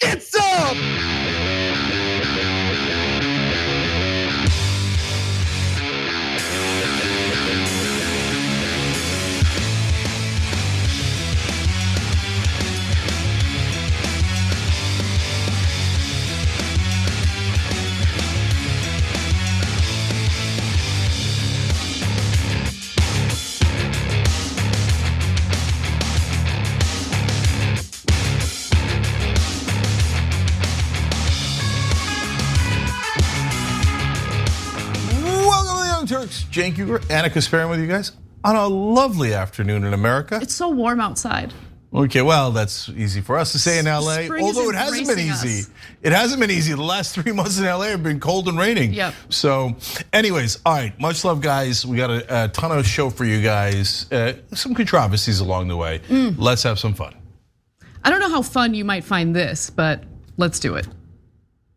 It's up! Turks, Cenk, Uygur, and Kasparian with you guys on a lovely afternoon in America. It's so warm outside. Okay, well, that's easy for us to say in LA, although it hasn't been easy. It hasn't been easy. The last 3 months in LA have been cold and raining. Yep. So anyways, all right, much love, guys. We got a ton of show for you guys. Some controversies along the way. Let's have some fun. I don't know how fun you might find this, but let's do it.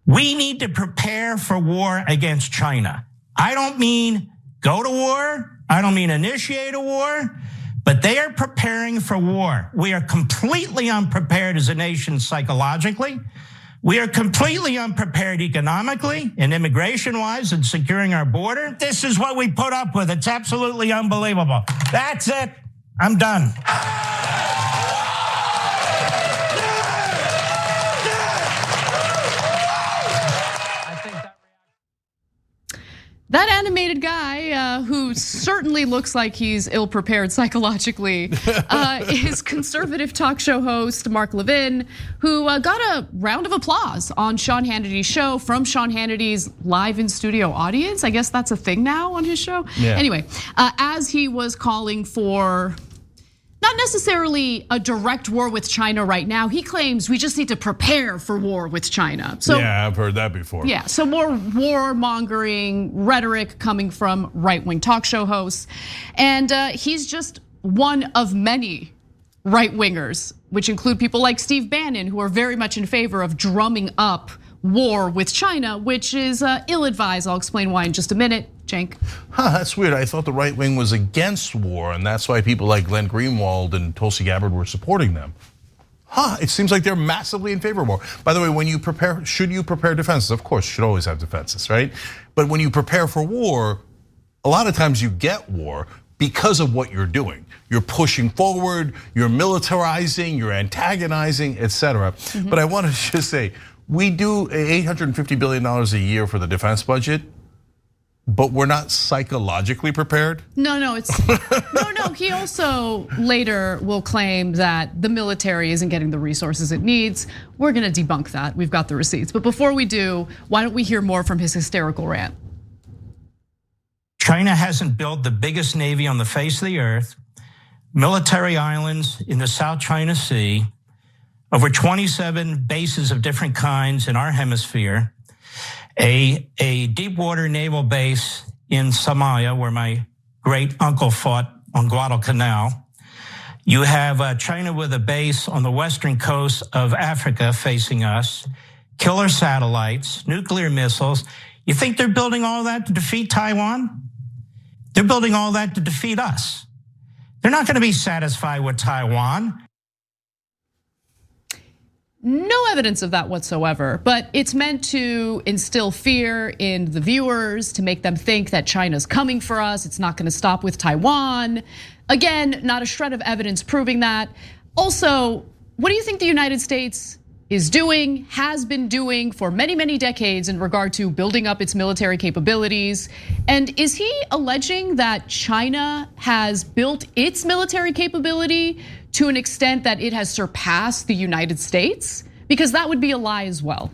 We need to prepare for war against China. I don't mean go to war. I don't mean initiate a war, but they are preparing for war. We are completely unprepared as a nation psychologically. We are completely unprepared economically and immigration-wise and securing our border. This is what we put up with. It's absolutely unbelievable. That's it. I'm done. That animated guy, who certainly looks like he's ill-prepared psychologically, is conservative talk show host Mark Levin, who got a round of applause on Sean Hannity's show from Sean Hannity's live in studio audience. I guess that's a thing now on his show. Yeah. Anyway, as he was calling for not necessarily a direct war with China right now. He claims we just need to prepare for war with China. So yeah, I've heard that before. Yeah, so more warmongering rhetoric coming from right-wing talk show hosts. And he's just one of many right-wingers, which include people like Steve Bannon, who are very much in favor of drumming up war with China, which is ill-advised. I'll explain why in just a minute. Cenk. That's weird. I thought the right wing was against war, and that's why people like Glenn Greenwald and Tulsi Gabbard were supporting them. It seems like they're massively in favor of war. By the way, when you prepare, should you prepare defenses? Of course, you should always have defenses, right? But when you prepare for war, a lot of times you get war because of what you're doing. You're pushing forward, you're militarizing, you're antagonizing, etc. But I want to just say, we do $850 billion a year for the defense budget, but we're not psychologically prepared? No, it's no. He also later will claim that the military isn't getting the resources it needs. We're gonna debunk that. We've got the receipts. But before we do, why don't we hear more from his hysterical rant? China hasn't built the biggest navy on the face of the earth, military islands in the South China Sea, over 27 bases of different kinds in our hemisphere, a deep water naval base in Somalia, where my great uncle fought on Guadalcanal. You have China with a base on the western coast of Africa facing us, killer satellites, nuclear missiles. You think they're building all that to defeat Taiwan? They're building all that to defeat us. They're not going to be satisfied with Taiwan. No evidence of that whatsoever, but it's meant to instill fear in the viewers, to make them think that China's coming for us, it's not gonna stop with Taiwan. Again, not a shred of evidence proving that. Also, what do you think the United States is doing, has been doing for many, many decades in regard to building up its military capabilities? And is he alleging that China has built its military capability to an extent that it has surpassed the United States? Because that would be a lie as well.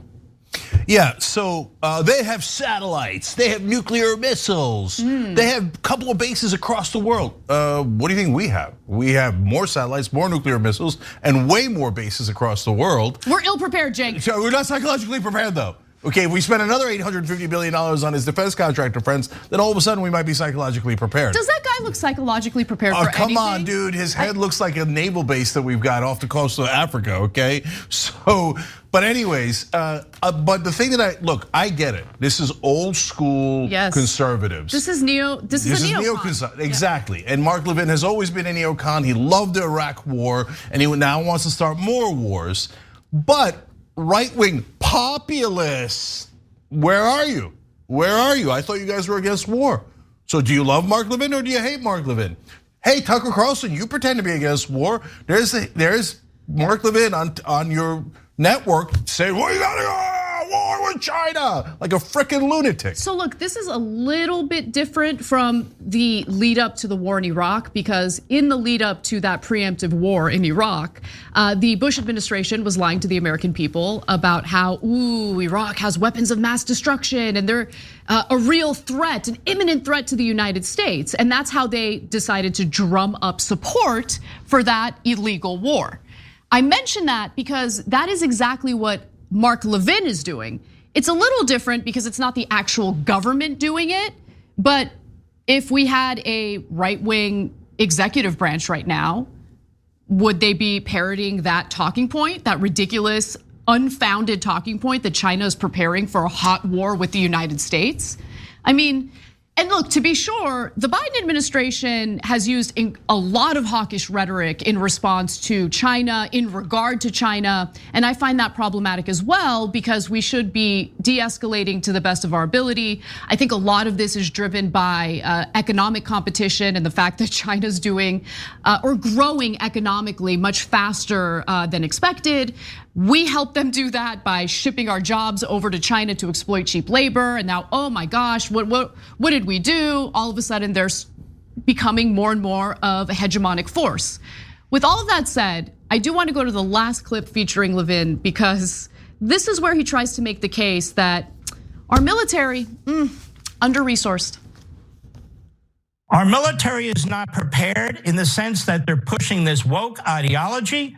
Yeah, so they have satellites, they have nuclear missiles, they have a couple of bases across the world. What do you think we have? We have more satellites, more nuclear missiles, and way more bases across the world. We're ill-prepared, Cenk. So we're not psychologically prepared though. Okay, if we spend another $850 billion on his defense contractor friends, then all of a sudden we might be psychologically prepared. Does that guy look psycologically prepared for anything? Come on, dude, his head looks like a naval base that we've got off the coast of Africa, okay? So, but anyways, but the thing that I get it. This is old school conservatives. This is a neocon. Exactly, and Mark Levin has always been a neocon. He loved the Iraq war, and he now wants to start more wars. But right-wing populists, where are you? Where are you? I thought you guys were against war. So do you love Mark Levin or do you hate Mark Levin? Hey, Tucker Carlson, you pretend to be against war. There's Mark Levin on your network saying, well, you gotta go war with China, like a freaking lunatic. So look, this is a little bit different from the lead up to the war in Iraq, because in the lead up to that preemptive war in Iraq, the Bush administration was lying to the American people about how, Iraq has weapons of mass destruction and they're a real threat, an imminent threat to the United States. And that's how they decided to drum up support for that illegal war. I mention that because that is exactly what Mark Levin is doing. It's a little different because it's not the actual government doing it, but if we had a right-wing executive branch right now, would they be parroting that talking point, that ridiculous, unfounded talking point that China is preparing for a hot war with the United States? I mean, and look, to be sure, the Biden administration has used a lot of hawkish rhetoric in response to China, in regard to China. And I find that problematic as well, because we should be de-escalating to the best of our ability. I think a lot of this is driven by economic competition and the fact that China's doing or growing economically much faster than expected. We helped them do that by shipping our jobs over to China to exploit cheap labor. And now, oh my gosh, what did we do? All of a sudden, they're becoming more and more of a hegemonic force. With all of that said, I do want to go to the last clip featuring Levin, because this is where he tries to make the case that our military, under-resourced. Our military is not prepared in the sense that they're pushing this woke ideology.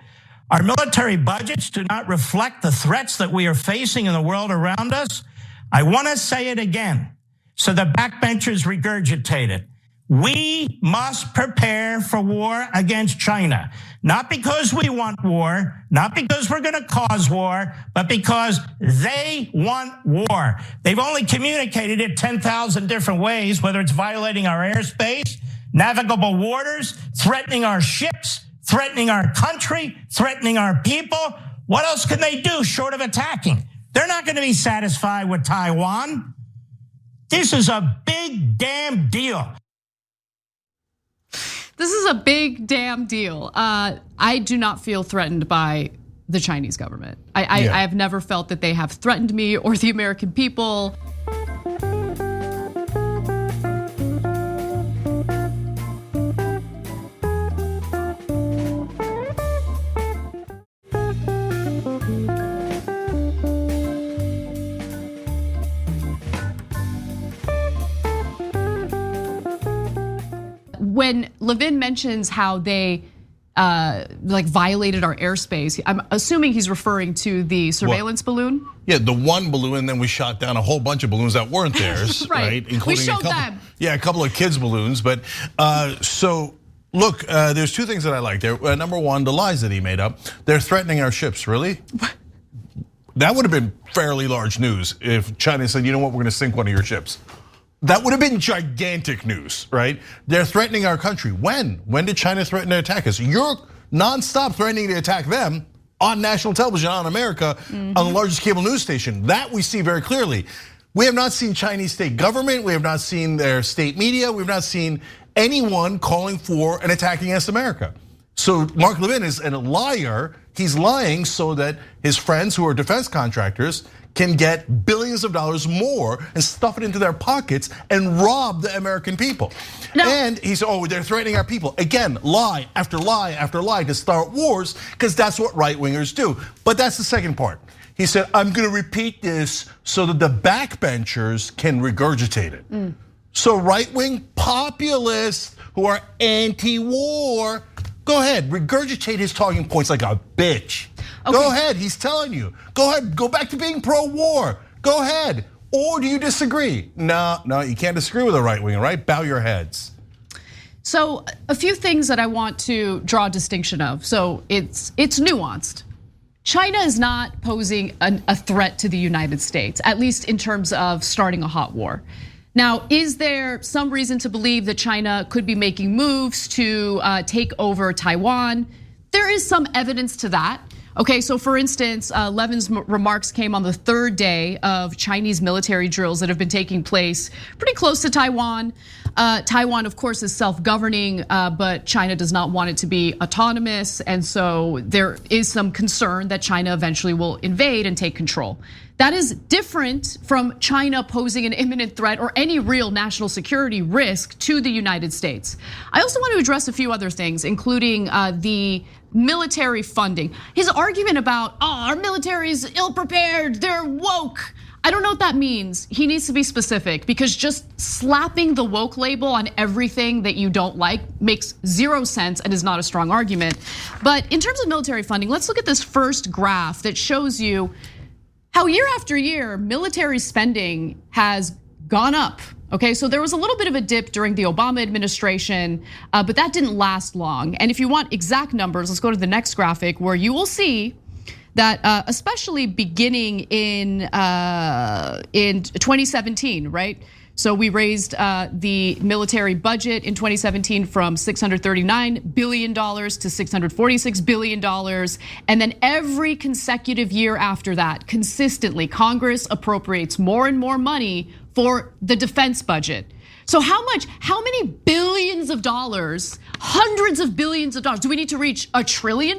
Our military budgets do not reflect the threats that we are facing in the world around us. I want to say it again, so the backbenchers regurgitate it. We must prepare for war against China, not because we want war, not because we're going to cause war, but because they want war. They've only communicated it 10,000 different ways, whether it's violating our airspace, navigable waters, threatening our ships, threatening our country, threatening our people. What else can they do short of attacking? They're not going to be satisfied with Taiwan. This is a big damn deal. This is a big damn deal. I do not feel threatened by the Chinese government. I have never felt that they have threatened me or the American people. When Levin mentions how they violated our airspace, I'm assuming he's referring to the surveillance balloon. Yeah, the one balloon, and then we shot down a whole bunch of balloons that weren't theirs, right? Including we showed them. Yeah, a couple of kids' balloons. But so look, there's two things that I like there. Number one, the lies that he made up. They're threatening our ships. Really? That would have been fairly large news if China said, you know what, we're going to sink one of your ships. That would have been gigantic news, right? They're threatening our country. When? When did China threaten to attack us? You're nonstop threatening to attack them on national television, on America, on the largest cable news station. That we see very clearly. We have not seen Chinese state government. We have not seen their state media. We've not seen anyone calling for an attack against America. So Mark Levin is a liar. He's lying so that his friends who are defense contractors can get billions of dollars more and stuff it into their pockets and rob the American people. No. And he said, oh, they're threatening our people. Again, lie after lie after lie to start wars, because that's what right-wingers do. But that's the second part. He said, I'm gonna repeat this so that the backbenchers can regurgitate it. So right-wing populists who are anti-war, go ahead, regurgitate his talking points like a bitch. Okay. Go ahead, he's telling you. Go ahead, go back to being pro-war. Go ahead. Or do you disagree? No, you can't disagree with a right winger, right? Bow your heads. So a few things that I want to draw a distinction of. So it's nuanced. China is not posing a threat to the United States, at least in terms of starting a hot war. Now, is there some reason to believe that China could be making moves to take over Taiwan? There is some evidence to that. Okay, so for instance, Levin's remarks came on the third day of Chinese military drills that have been taking place pretty close to Taiwan. Taiwan, of course, is self-governing, but China does not want it to be autonomous. And so there is some concern that China eventually will invade and take control. That is different from China posing an imminent threat or any real national security risk to the United States. I also want to address a few other things, including the military funding. His argument about, our military is ill-prepared, they're woke. I don't know what that means. He needs to be specific, because just slapping the woke label on everything that you don't like makes zero sense and is not a strong argument. But in terms of military funding, let's look at this first graph that shows you how year after year military spending has gone up. Okay, so there was a little bit of a dip during the Obama administration, but that didn't last long. And if you want exact numbers, let's go to the next graphic, where you will see that especially beginning in 2017, right? So we raised the military budget in 2017 from $639 billion to $646 billion. And then every consecutive year after that, consistently, Congress appropriates more and more money for the defense budget. So how many billions of dollars, hundreds of billions of dollars, do we need to reach $1 trillion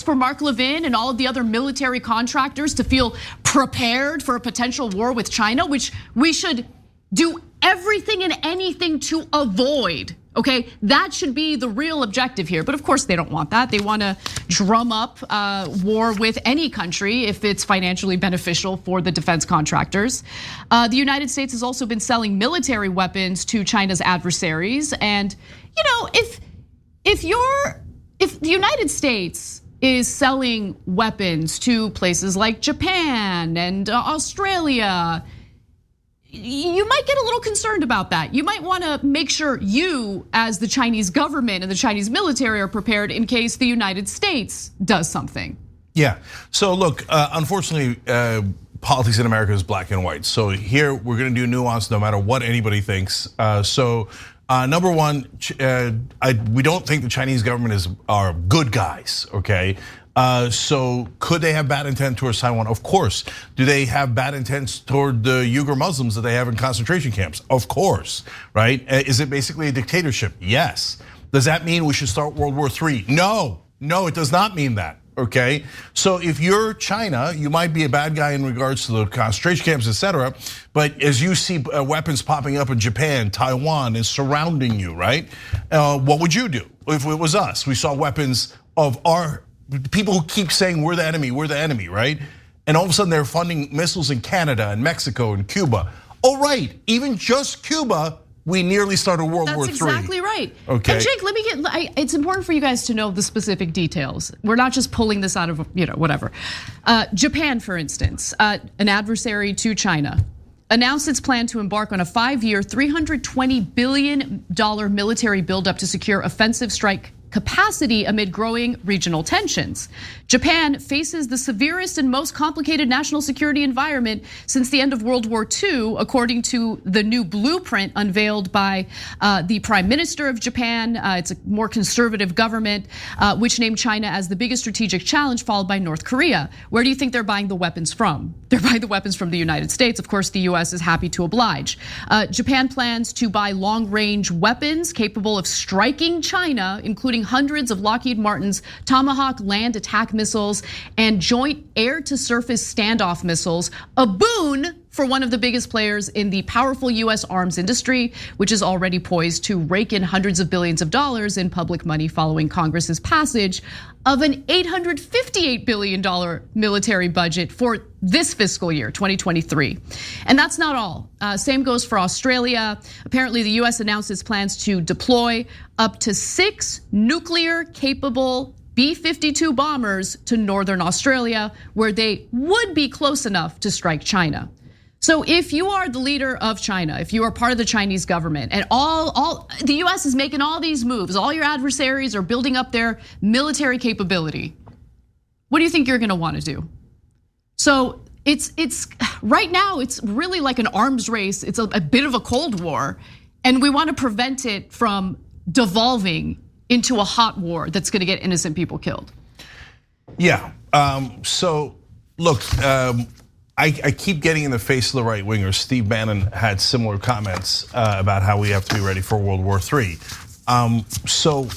for Mark Levin and all of the other military contractors to feel prepared for a potential war with China, which we should do everything and anything to avoid? Okay, that should be the real objective here. But of course they don't want that. They want to drum up war with any country if it's financially beneficial for the defense contractors. The United States has also been selling military weapons to China's adversaries. And if the United States is selling weapons to places like Japan and Australia, you might get a little concerned about that. You might want to make sure you, as the Chinese government and the Chinese military, are prepared in case the United States does something. Yeah, so look, unfortunately, politics in America is black and white. So here we're gonna do nuance no matter what anybody thinks. Number one, we don't think the Chinese government are good guys, okay? So could they have bad intent towards Taiwan? Of course. Do they have bad intents toward the Uygur Muslims that they have in concentration camps? Of course, right? Is it basically a dictatorship? Yes. Does that mean we should start World War III? No, it does not mean that, okay? So if you're China, you might be a bad guy in regards to the concentration camps, etc. But as you see weapons popping up in Japan, Taiwan is surrounding you, right? What would you do if it was us? We saw weapons of our people who keep saying we're the enemy, right? And all of a sudden they're funding missiles in Canada and Mexico and Cuba. Oh, right, even just Cuba, we nearly started World War III. That's exactly right. Okay. And Jake, it's important for you guys to know the specific details. We're not just pulling this out of, whatever. Japan, for instance, an adversary to China, announced its plan to embark on a 5-year, $320 billion military buildup to secure offensive strike capacity amid growing regional tensions. Japan faces the severest and most complicated national security environment since the end of World War II, according to the new blueprint unveiled by the Prime Minister of Japan. It's a more conservative government, which named China as the biggest strategic challenge, followed by North Korea. Where do you think they're buying the weapons from? They're buying the weapons from the United States. Of course, the US is happy to oblige. Japan plans to buy long-range weapons capable of striking China, including hundreds of Lockheed Martin's Tomahawk land attack missiles and joint air-to-surface standoff missiles, a boon for one of the biggest players in the powerful US arms industry, which is already poised to rake in hundreds of billions of dollars in public money following Congress's passage of an $858 billion military budget for this fiscal year, 2023. And that's not all. Same goes for Australia. Apparently the US announced its plans to deploy up to 6 nuclear-capable B-52 bombers to northern Australia, where they would be close enough to strike China. So if you are the leader of China, if you are part of the Chinese government, and all the US is making all these moves, all your adversaries are building up their military capability, what do you think you're gonna wanna do? So it's right now, it's really like an arms race. It's a bit of a Cold War, and we wanna prevent it from devolving into a hot war that's gonna get innocent people killed. Yeah. So look, I keep getting in the face of the right wingers. Steve Bannon had similar comments about how we have to be ready for World War III. So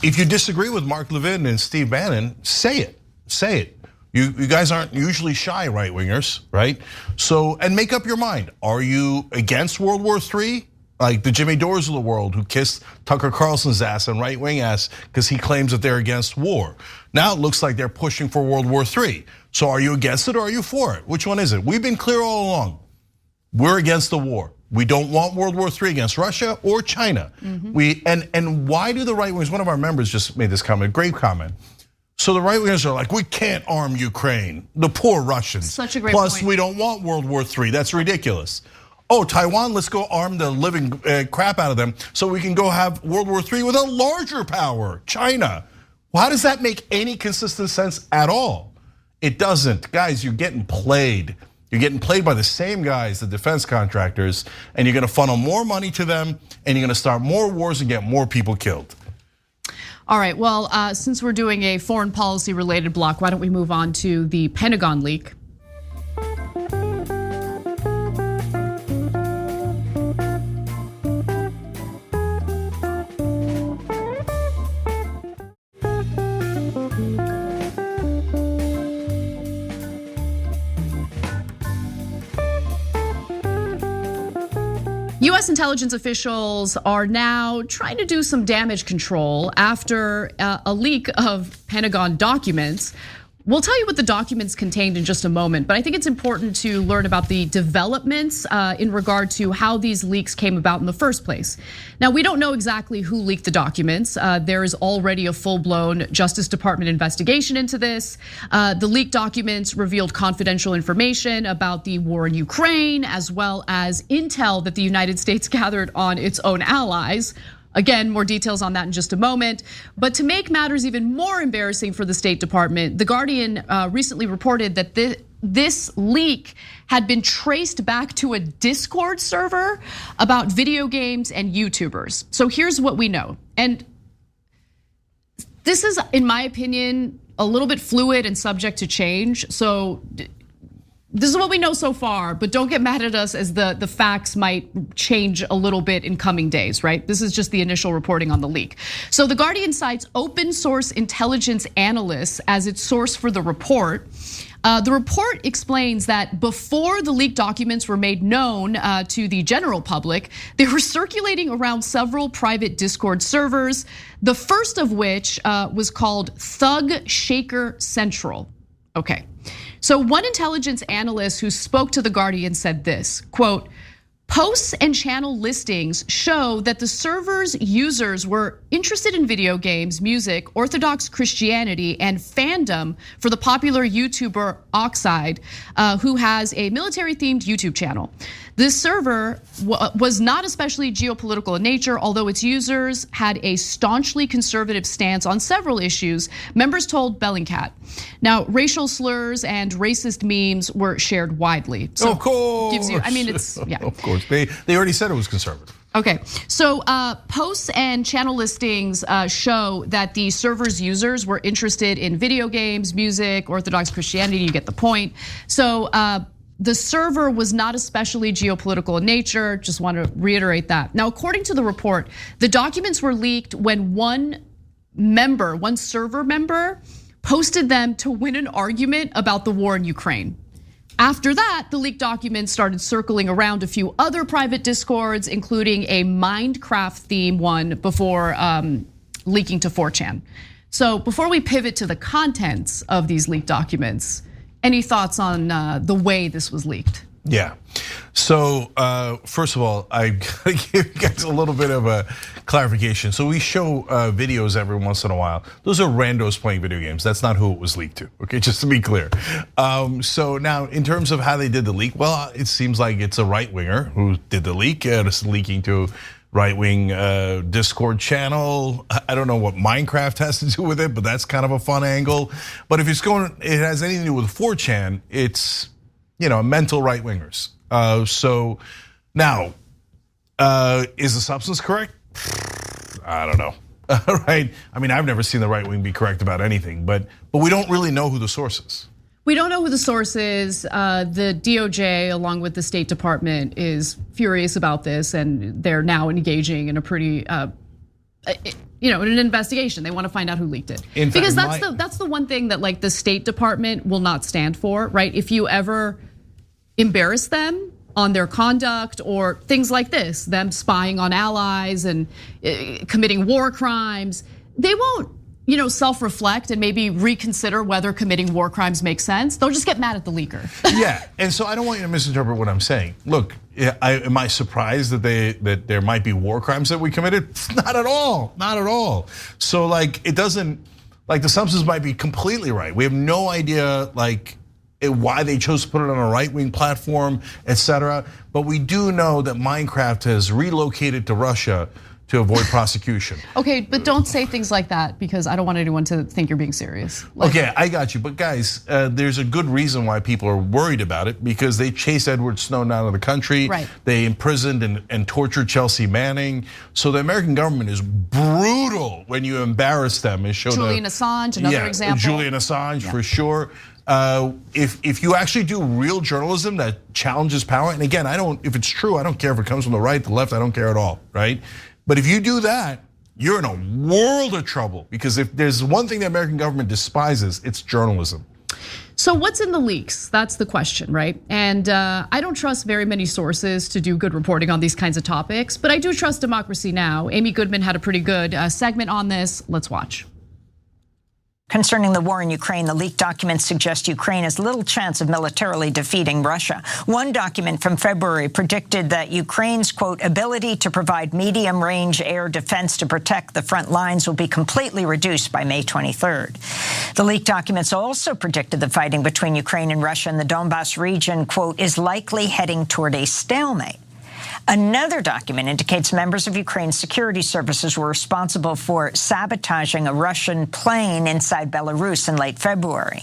if you disagree with Mark Levin and Steve Bannon, say it. Say it. You guys aren't usually shy right wingers, right? So, and make up your mind. Are you against World War III? Like the Jimmy Dores of the world who kissed Tucker Carlson's ass and right wing ass because he claims that they're against war. Now it looks like they're pushing for World War III. So are you against it or are you for it? Which one is it? We've been clear all along. We're against the war. We don't want World War III against Russia or China. And why do the right wingers? One of our members just made this comment, great comment. So the right wingers are like, we can't arm Ukraine, the poor Russians. Such a great Plus, point. we don't want World War III. That's ridiculous. Oh, Taiwan, let's go arm the living crap out of them so we can go have World War III with a larger power, China. Well, how does that make any consistent sense at all? It doesn't. Guys, you're getting played. You're getting played by the same guys, the defense contractors, and you're gonna funnel more money to them, and you're gonna start more wars and get more people killed. All right, well, since we're doing a foreign policy related block, why don't we move on to the Pentagon leak? US intelligence officials are now trying to do some damage control after a leak of Pentagon documents. We'll tell you what the documents contained in just a moment, but I think it's important to learn about the developments in regard to how these leaks came about in the first place. Now, we don't know exactly who leaked the documents. There is already a full-blown Justice Department investigation into this. The leaked documents revealed confidential information about the war in Ukraine, as well as intel that the United States gathered on its own allies. Again, more details on that in just a moment. But to make matters even more embarrassing for the State Department, The Guardian recently reported that this leak had been traced back to a Discord server about video games and YouTubers. So here's what we know. And this is, in my opinion, a little bit fluid and subject to change. So this is what we know so far, but don't get mad at us as the facts might change a little bit in coming days, right? This is just the initial reporting on the leak. So The Guardian cites open source intelligence analysts as its source for the report. The report explains that before the leaked documents were made known to the general public, they were circulating around several private Discord servers, the first of which was called Thug Shaker Central. Okay. So one intelligence analyst who spoke to The Guardian said this, quote, posts and channel listings show that the server's users were interested in video games, music, Orthodox Christianity, and fandom for the popular YouTuber Oxide, who has a military-themed YouTube channel. This server was not especially geopolitical in nature, although its users had a staunchly conservative stance on several issues, members told Bellingcat. Now, racial slurs and racist memes were shared widely. So of course. Gives you, I mean, it's, yeah. Of course, they already said it was conservative. Okay, so posts and channel listings show that the server's users were interested in video games, music, Orthodox Christianity, you get the point. So the server was not especially geopolitical in nature, just want to reiterate that. Now, according to the report, the documents were leaked when one server member posted them to win an argument about the war in Ukraine. After that, the leaked documents started circling around a few other private Discords, including a Minecraft theme one before leaking to 4chan. So before we pivot to the contents of these leaked documents, any thoughts on the way this was leaked? Yeah. So first of all, I gotta give you guys a little bit of a clarification. So we show videos every once in a while. Those are randos playing video games. That's not who it was leaked to. Okay, just to be clear. So now, in terms of how they did the leak, well, it seems like it's a right winger who did the leak. It's leaking to right-wing Discord channel. I don't know what Minecraft has to do with it, but that's kind of a fun angle. But if it has anything to do with 4chan, it's mental right wingers. So now, is the substance correct? I don't know. right? I mean, I've never seen the right wing be correct about anything, but we don't really know who the source is. We don't know who the source is. The DOJ, along with the State Department, is furious about this, and they're now engaging in a pretty, in an investigation. They want to find out who leaked it, because that's the one thing that like the State Department will not stand for, right? If you ever embarrass them on their conduct or things like this, them spying on allies and committing war crimes, they won't, self-reflect and maybe reconsider whether committing war crimes makes sense. They'll just get mad at the leaker. Yeah, and so I don't want you to misinterpret what I'm saying. Look, am I surprised that there might be war crimes that we committed? Not at all, not at all. So like it doesn't, like the substance might be completely right. We have no idea like why they chose to put it on a right-wing platform, etc. But we do know that Minecraft has relocated to Russia to avoid prosecution. Okay, but don't say things like that because I don't want anyone to think you're being serious. Okay, I got you. But guys, there's a good reason why people are worried about it, because they chased Edward Snowden out of the country. Right. They imprisoned and tortured Chelsea Manning. So the American government is brutal when you embarrass them and show Julian Assange, another example. Julian Assange, for sure. If you actually do real journalism that challenges power, and again, if it's true, I don't care if it comes from the right, the left, I don't care at all, right? But if you do that, you're in a world of trouble, because if there's one thing the American government despises, it's journalism. So what's in the leaks? That's the question, right? And I don't trust very many sources to do good reporting on these kinds of topics, but I do trust Democracy Now! Amy Goodman had a pretty good segment on this. Let's watch. Concerning the war in Ukraine, the leaked documents suggest Ukraine has little chance of militarily defeating Russia. One document from February predicted that Ukraine's, quote, ability to provide medium-range air defense to protect the front lines will be completely reduced by May 23rd. The leaked documents also predicted the fighting between Ukraine and Russia in the Donbas region, quote, is likely heading toward a stalemate. Another document indicates members of Ukraine's security services were responsible for sabotaging a Russian plane inside Belarus in late February.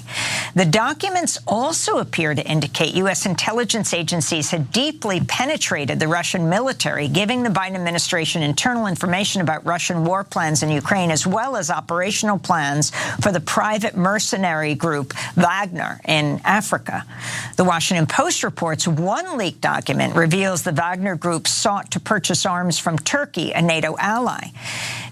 The documents also appear to indicate US intelligence agencies had deeply penetrated the Russian military, giving the Biden administration internal information about Russian war plans in Ukraine, as well as operational plans for the private mercenary group Wagner in Africa. The Washington Post reports one leaked document reveals the Wagner group sought to purchase arms from Turkey, a NATO ally.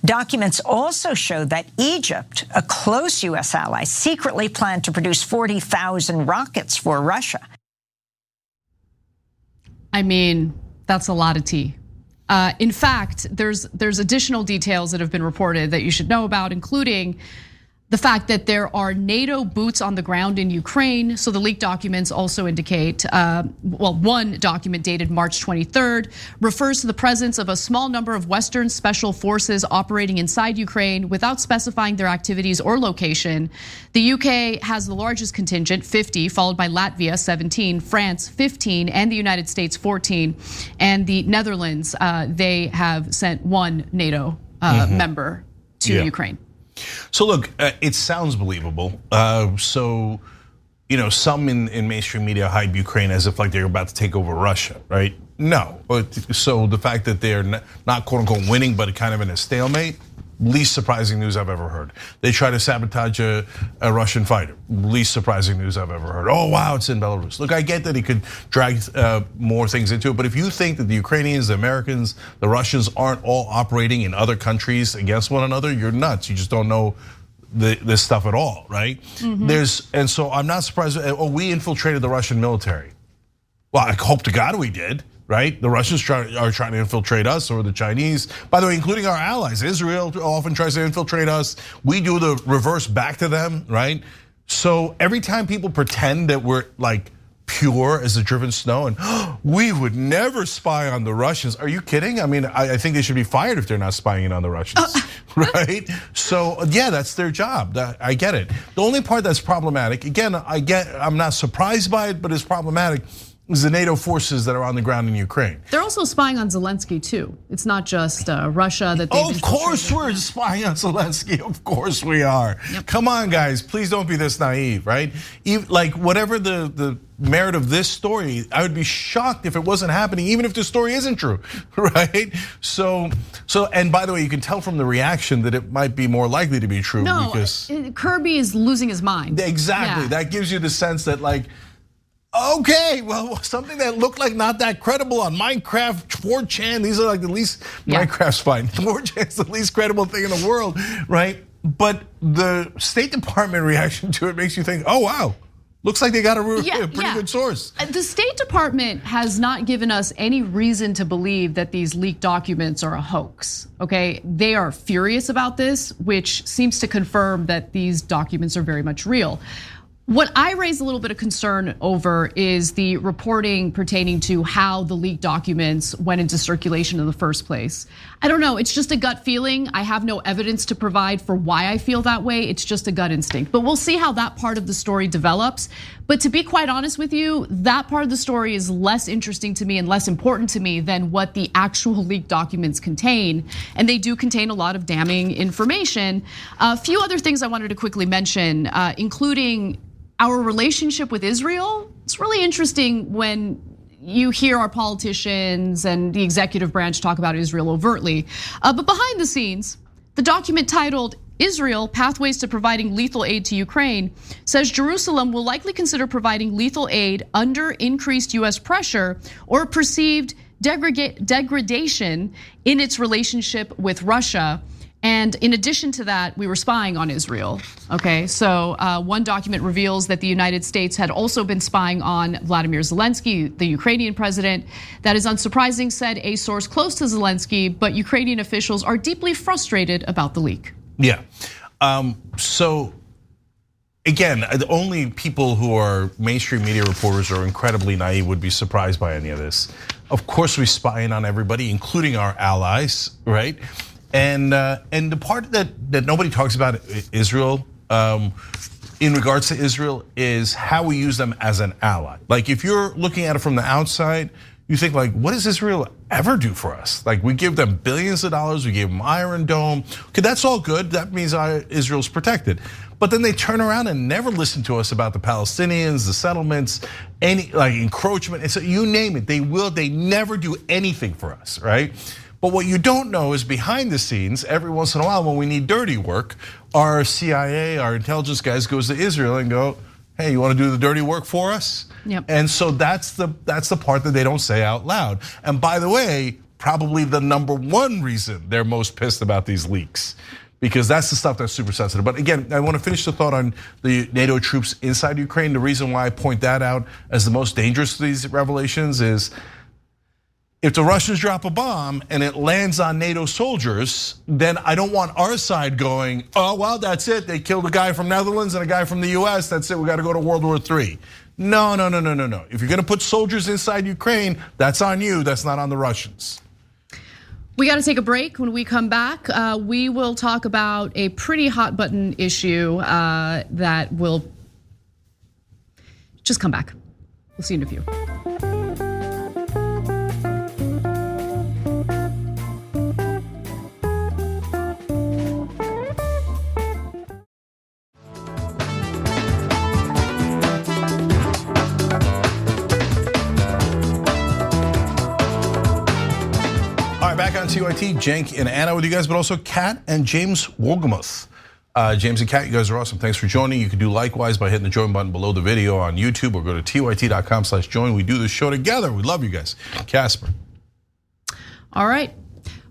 Documents also show that Egypt, a close US ally, secretly planned to produce 40,000 rockets for Russia. I mean, that's a lot of tea. In fact, there's additional details that have been reported that you should know about, including the fact that there are NATO boots on the ground in Ukraine. So the leaked documents also indicate, one document dated March 23rd refers to the presence of a small number of Western special forces operating inside Ukraine without specifying their activities or location. The UK has the largest contingent, 50, followed by Latvia, 17, France, 15, and the United States, 14. And the Netherlands, they have sent one NATO member to Ukraine. So look, it sounds believable. So, some in mainstream media hype Ukraine as if like they're about to take over Russia, right? No. So the fact that they're not quote unquote winning, but kind of in a stalemate, least surprising news I've ever heard. They try to sabotage a Russian fighter. Least surprising news I've ever heard. Oh wow, it's in Belarus. Look, I get that he could drag more things into it, but if you think that the Ukrainians, the Americans, the Russians aren't all operating in other countries against one another, you're nuts. You just don't know this stuff at all, right? And so I'm not surprised. Oh, we infiltrated the Russian military. Well, I hope to God we did. Right? The Russians are trying to infiltrate us, or the Chinese. By the way, including our allies. Israel often tries to infiltrate us. We do the reverse back to them, right? So every time people pretend that we're like pure as the driven snow and we would never spy on the Russians. Are you kidding? I mean, I think they should be fired if they're not spying in on the Russians, right? So yeah, that's their job. I get it. The only part that's problematic, again, I'm not surprised by it, but it's problematic, is the NATO forces that are on the ground in Ukraine. They're also spying on Zelensky too. It's not just Russia that they've Of course we're spying on Zelensky. Of course we are. Yep. Come on, guys. Please don't be this naive, right? Like whatever the merit of this story, I would be shocked if it wasn't happening, even if the story isn't true, right? So, and by the way, you can tell from the reaction that it might be more likely to be true. No, because Kirby is losing his mind. Exactly. Yeah. That gives you the sense that like, okay, well, something that looked like not that credible on Minecraft, 4chan, these are like the least, Minecraft's fine. 4chan's the least credible thing in the world, right? But the State Department reaction to it makes you think, oh wow, looks like they got a pretty good source. The State Department has not given us any reason to believe that these leaked documents are a hoax, okay? They are furious about this, which seems to confirm that these documents are very much real. What I raise a little bit of concern over is the reporting pertaining to how the leaked documents went into circulation in the first place. I don't know, it's just a gut feeling. I have no evidence to provide for why I feel that way. It's just a gut instinct. But we'll see how that part of the story develops. But to be quite honest with you, that part of the story is less interesting to me and less important to me than what the actual leaked documents contain. And they do contain a lot of damning information. A few other things I wanted to quickly mention, including our relationship with Israel. It's really interesting when you hear our politicians and the executive branch talk about Israel overtly. But behind the scenes, the document titled Israel, Pathways to Providing Lethal Aid to Ukraine, says Jerusalem will likely consider providing lethal aid under increased US pressure or perceived degradation in its relationship with Russia. And in addition to that, we were spying on Israel, okay? So one document reveals that the United States had also been spying on Vladimir Zelensky, the Ukrainian president. That is unsurprising, said a source close to Zelensky, but Ukrainian officials are deeply frustrated about the leak. Yeah, so again, the only people who are mainstream media reporters or incredibly naive would be surprised by any of this. Of course we spy in on everybody, including our allies, right? And the part that nobody talks about Israel, in regards to Israel, is how we use them as an ally. Like if you're looking at it from the outside, you think like, what does Israel ever do for us? Like we give them billions of dollars, we give them Iron Dome. Okay, that's all good. That means Israel's protected. But then they turn around and never listen to us about the Palestinians, the settlements, any like encroachment. And so you name it, they never do anything for us, right? But what you don't know is behind the scenes, every once in a while when we need dirty work, our CIA, our intelligence guys goes to Israel and go, hey, you wanna do the dirty work for us? Yep. And so that's the part that they don't say out loud. And by the way, probably the #1 reason they're most pissed about these leaks, because that's the stuff that's super sensitive. But again, I wanna finish the thought on the NATO troops inside Ukraine. The reason why I point that out as the most dangerous of these revelations is, if the Russians drop a bomb and it lands on NATO soldiers, then I don't want our side going, oh, well, that's it. They killed a guy from Netherlands and a guy from the US. That's it, we gotta go to World War III. No. If you're gonna put soldiers inside Ukraine, that's on you, that's not on the Russians. We gotta take a break. When we come back, we will talk about a pretty hot button issue that will just come back. We'll see you in a few. Back on TYT, Cenk and Anna with you guys, but also Kat and James Wolgamuth. James and Kat, you guys are awesome. Thanks for joining. You can do likewise by hitting the join button below the video on YouTube or go to tyt.com/join. We do this show together. We love you guys. Casper. All right.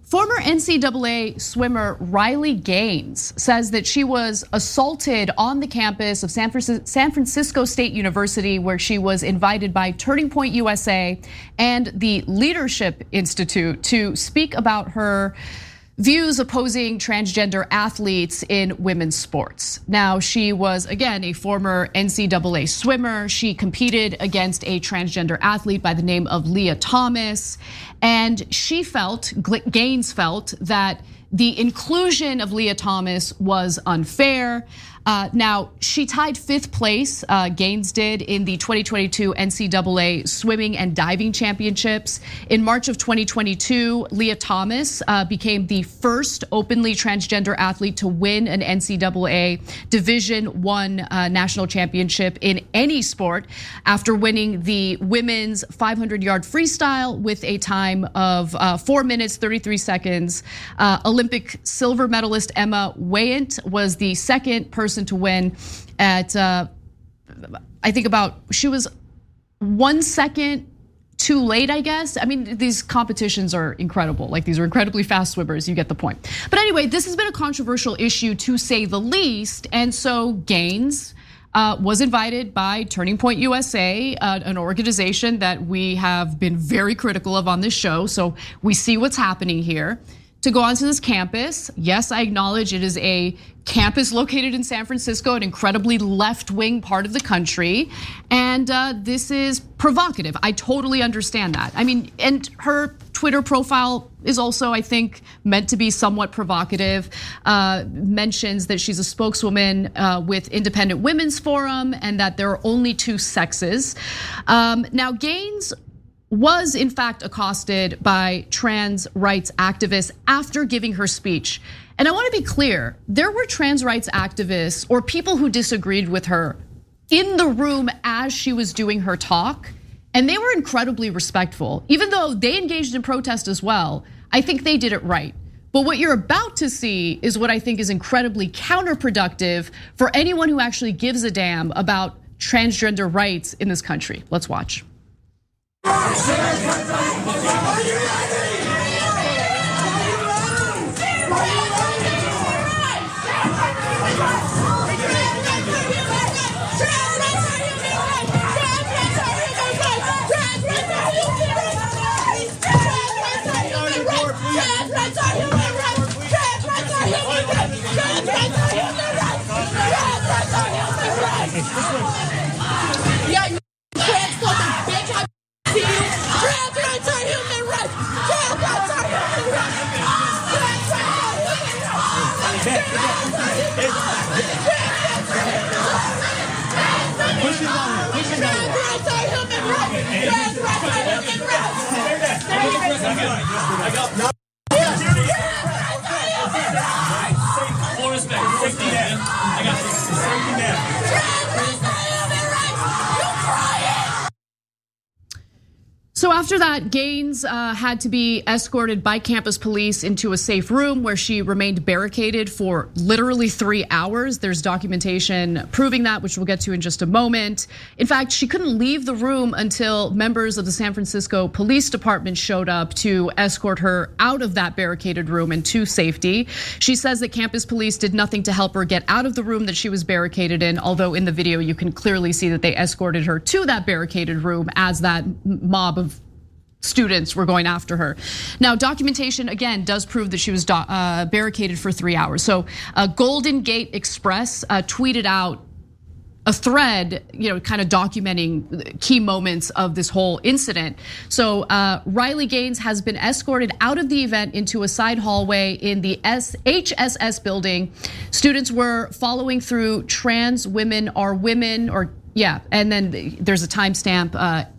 Former NCAA swimmer Riley Gaines says that she was assaulted on the campus of San Francisco State University, where she was invited by Turning Point USA and the Leadership Institute to speak about her views opposing transgender athletes in women's sports. Now, she was, again, a former NCAA swimmer. She competed against a transgender athlete by the name of Leah Thomas. And Gaines felt that the inclusion of Leah Thomas was unfair. Now, she tied 5th place, Gaines did, in the 2022 NCAA Swimming and Diving Championships. In March of 2022, Leah Thomas became the first openly transgender athlete to win an NCAA Division I national championship in any sport after winning the women's 500-yard freestyle with a time of 4 minutes, 33 seconds. Olympic silver medalist Emma Weyant was the second person to win at, I think she was 1 second too late, I guess. I mean, these competitions are incredible. Like, these are incredibly fast swimmers, you get the point. But anyway, this has been a controversial issue to say the least. And so Gaines was invited by Turning Point USA, an organization that we have been very critical of on this show. So we see what's happening here, to go onto this campus. Yes, I acknowledge it is a campus located in San Francisco, an incredibly left-wing part of the country. And this is provocative. I totally understand that. I mean, and her Twitter profile is also, I think, meant to be somewhat provocative. Mentions that she's a spokeswoman with Independent Women's Forum and that there are only 2 sexes. Now, Gaines was in fact accosted by trans rights activists after giving her speech. And I want to be clear, there were trans rights activists or people who disagreed with her in the room as she was doing her talk, and they were incredibly respectful. Even though they engaged in protest as well, I think they did it right. But what you're about to see is what I think is incredibly counterproductive for anyone who actually gives a damn about transgender rights in this country. Let's watch. So after that, Gaines had to be escorted by campus police into a safe room where she remained barricaded for literally 3 hours. There's documentation proving that, which we'll get to in just a moment. In fact, she couldn't leave the room until members of the San Francisco Police Department showed up to escort her out of that barricaded room and to safety. She says that campus police did nothing to help her get out of the room that she was barricaded in, although in the video you can clearly see that they escorted her to that barricaded room as that mob of students were going after her. Now, documentation again does prove that she was barricaded for 3 hours. So Golden Gate Express tweeted out a thread, kind of documenting key moments of this whole incident. So Riley Gaines has been escorted out of the event into a side hallway in the HSS building. Students were following through Trans Women Are Women, or yeah, and then there's a timestamp,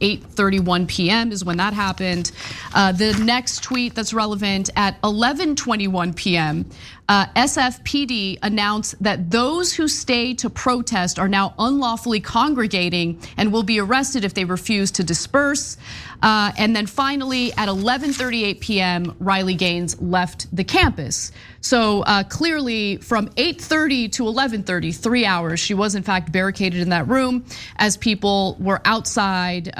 8:31 p.m. is when that happened. The next tweet that's relevant at 11:21 p.m., SFPD announced that those who stay to protest are now unlawfully congregating and will be arrested if they refuse to disperse. And then finally at 11:38 p.m., Riley Gaines left the campus. So clearly from 8:30 to 11:30, 3 hours, she was in fact barricaded in that room as people were outside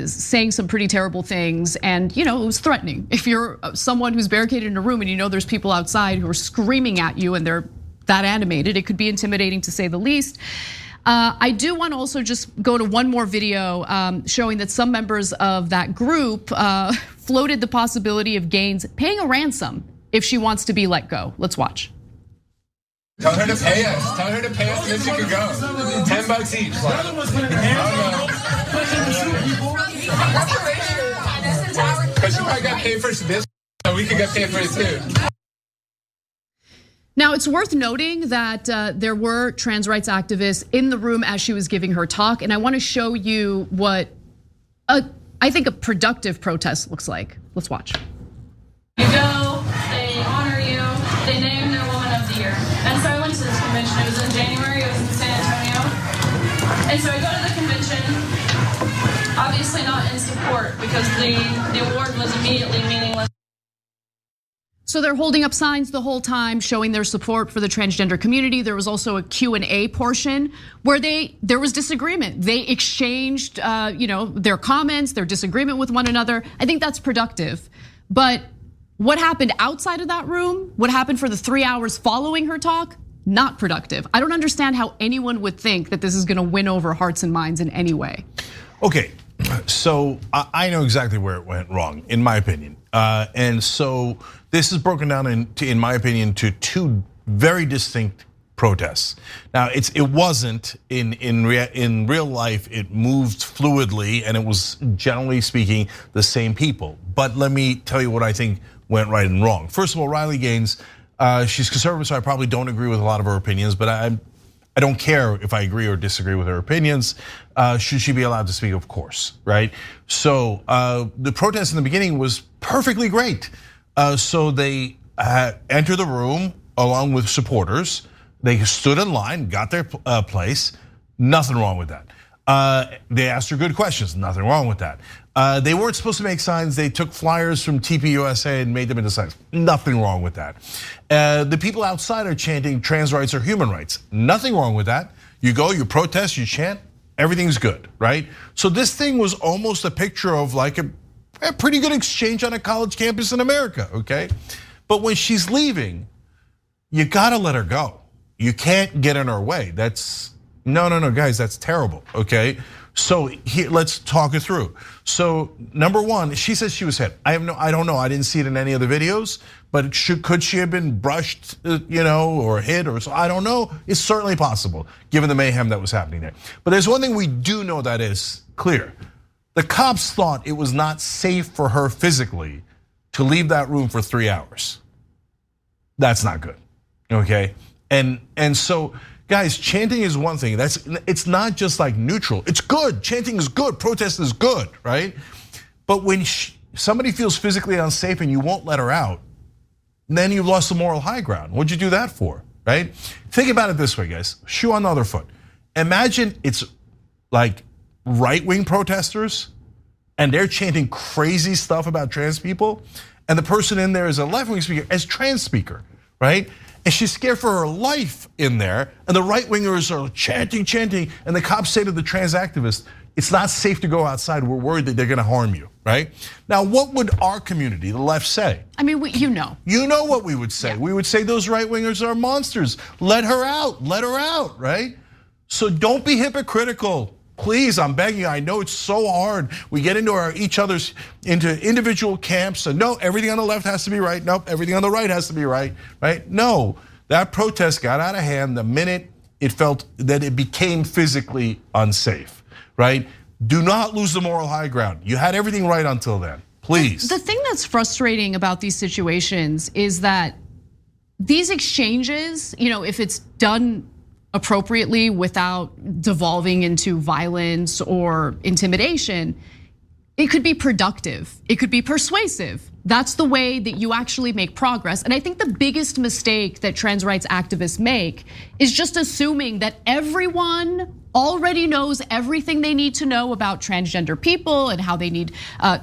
saying some pretty terrible things, and it was threatening. If you're someone who's barricaded in a room and you know there's people outside who are screaming at you and they're that animated, it could be intimidating to say the least. I do want to also just go to one more video showing that some members of that group floated the possibility of Gaines paying a ransom if she wants to be let go. Let's watch. Tell her to pay us. Tell her to pay us and then she could go. $10 each. Because she probably got paid for this, so we could get paid for it too. Now, it's worth noting that there were trans rights activists in the room as she was giving her talk, and I want to show you what I think a productive protest looks like. Let's watch. You go, they honor you, they name their Woman of the Year. And so I went to this convention, it was in January, it was in San Antonio. And so I go to the convention, obviously not in support because the award was immediately meaningless. So they're holding up signs the whole time showing their support for the transgender community. There was also a Q&A portion where there was disagreement. They exchanged their comments, their disagreement with one another. I think that's productive. But what happened outside of that room, what happened for the 3 hours following her talk, not productive. I don't understand how anyone would think that this is gonna win over hearts and minds in any way. Okay, so I know exactly where it went wrong, in my opinion. And so this is broken down in my opinion, to two very distinct protests. Now, it wasn't in real life. It moved fluidly, and it was generally speaking the same people. But let me tell you what I think went right and wrong. First of all, Riley Gaines, she's conservative, so I probably don't agree with a lot of her opinions. But I don't care if I agree or disagree with her opinions. Should she be allowed to speak? Of course, right? So the protest in the beginning was perfectly great. So they entered the room along with supporters. They stood in line, got their place. Nothing wrong with that. They asked her good questions. Nothing wrong with that. They weren't supposed to make signs. They took flyers from TPUSA and made them into signs. Nothing wrong with that. The people outside are chanting trans rights are human rights. Nothing wrong with that. You go, you protest, you chant, everything's good, right? So this thing was almost a picture of like a pretty good exchange on a college campus in America, okay? But when she's leaving, you gotta let her go. You can't get in her way. No, guys, that's terrible, okay? So here, let's talk it through. So number one, she says she was hit. I don't know. I didn't see it in any of the videos, but could she have been brushed, or hit or so? I don't know. It's certainly possible, given the mayhem that was happening there. But there's one thing we do know that is clear. The cops thought it was not safe for her physically to leave that room for 3 hours. That's not good, okay? And so, guys, chanting is one thing. It's not just like neutral. It's good. Chanting is good. Protest is good, right? But when somebody feels physically unsafe and you won't let her out, then you've lost the moral high ground. What'd you do that for, right? Think about it this way, guys. Shoe on the other foot. Imagine it's like right-wing protesters and they're chanting crazy stuff about trans people, and the person in there is a left-wing speaker, as trans speaker, right? And she's scared for her life in there, and the right-wingers are chanting, and the cops say to the trans activists, it's not safe to go outside, we're worried that they're gonna harm you, right? Now, what would our community, the left, say? I mean, you know. You know what we would say. Yeah. We would say those right-wingers are monsters. Let her out, right? So don't be hypocritical. Please, I'm begging you. I know it's so hard. We get into into individual camps, and no, everything on the left has to be right. Nope, everything on the right has to be right, right? No, that protest got out of hand the minute it felt that it became physically unsafe, right? Do not lose the moral high ground. You had everything right until then, please. The thing that's frustrating about these situations is that these exchanges, if it's done appropriately without devolving into violence or intimidation, it could be productive, it could be persuasive. That's the way that you actually make progress. And I think the biggest mistake that trans rights activists make is just assuming that everyone already knows everything they need to know about transgender people and how they need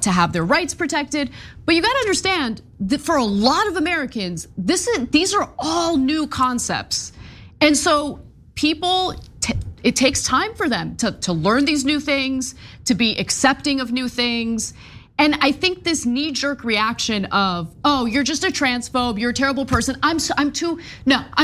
to have their rights protected. But you gotta understand that for a lot of Americans, these are all new concepts. And so people, it takes time for them to learn these new things, to be accepting of new things. And I think this knee-jerk reaction of, oh, you're just a transphobe, you're a terrible person, I'm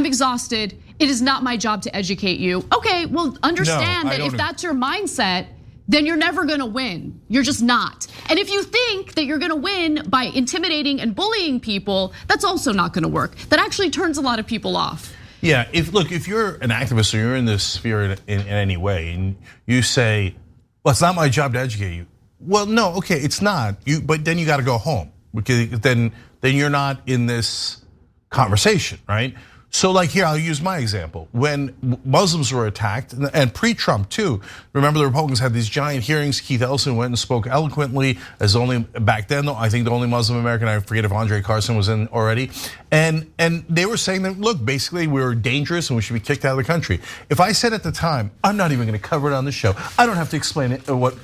exhausted, it is not my job to educate you. Okay, well, understand that if that's your mindset, then you're never gonna win. You're just not. And if you think that you're gonna win by intimidating and bullying people, that's also not gonna work. That actually turns a lot of people off. Yeah, if you're an activist or you're in this sphere in any way, and you say, well, it's not my job to educate you. Well, no, okay, it's not. But then you got to go home, because then you're not in this conversation, right? So like here, I'll use my example. When Muslims were attacked, and pre-Trump too, remember the Republicans had these giant hearings. Keith Ellison went and spoke eloquently as only, back then though, I think the only Muslim American, I forget if Andre Carson was in already. And they were saying that, look, basically we were dangerous and we should be kicked out of the country. If I said at the time, I'm not even gonna cover it on the show, I don't have to explain it what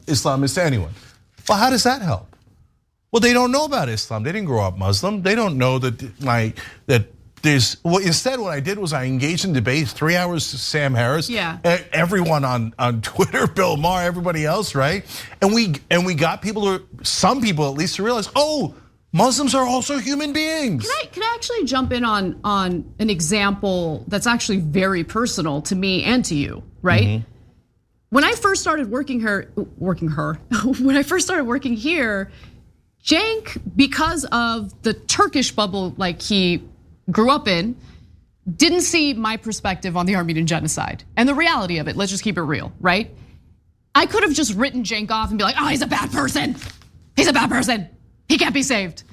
Islam is to anyone. Well, how does that help? Well, they don't know about Islam. They didn't grow up Muslim. They don't know that instead what I did was I engaged in debates, 3 hours to Sam Harris, everyone on Twitter, Bill Maher, everybody else, right? And we got some people at least to realize, oh, Muslims are also human beings. Can I actually jump in on an example that's actually very personal to me and to you, right? Mm-hmm. When I first started working here, Cenk, because of the Turkish bubble like he grew up in, didn't see my perspective on the Armenian genocide and the reality of it. Let's just keep it real, right? I could have just written Cenk off and be like, oh, he's a bad person. He's a bad person. He can't be saved.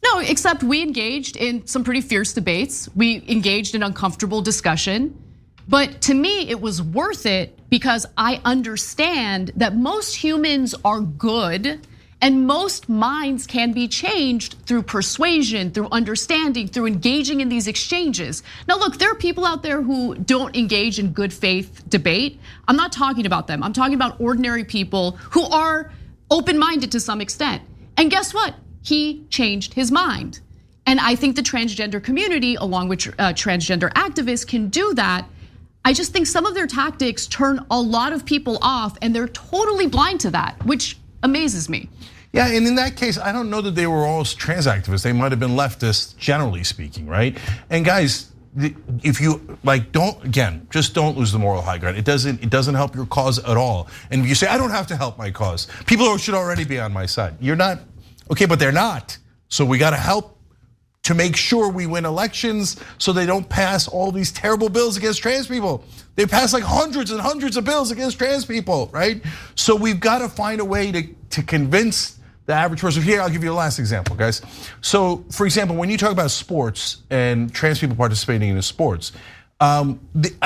No, except we engaged in some pretty fierce debates. We engaged in uncomfortable discussion. But to me, it was worth it because I understand that most humans are good and most minds can be changed through persuasion, through understanding, through engaging in these exchanges. Now look, there are people out there who don't engage in good faith debate. I'm not talking about them. I'm talking about ordinary people who are open-minded to some extent. And guess what? He changed his mind. And I think the transgender community, along with transgender activists, can do that. I just think some of their tactics turn a lot of people off and they're totally blind to that, which amazes me. Yeah, and in that case, I don't know that they were all trans activists. They might have been leftists, generally speaking, right? And guys, if you just don't lose the moral high ground. It doesn't help your cause at all. And if you say, I don't have to help my cause, people should already be on my side. You're not, okay, but they're not. So we gotta help to make sure we win elections so they don't pass all these terrible bills against trans people. They pass like hundreds and hundreds of bills against trans people, right? So we've gotta find a way to convince the average person. Here, I'll give you a last example, guys. So, for example, when you talk about sports and trans people participating in the sports, I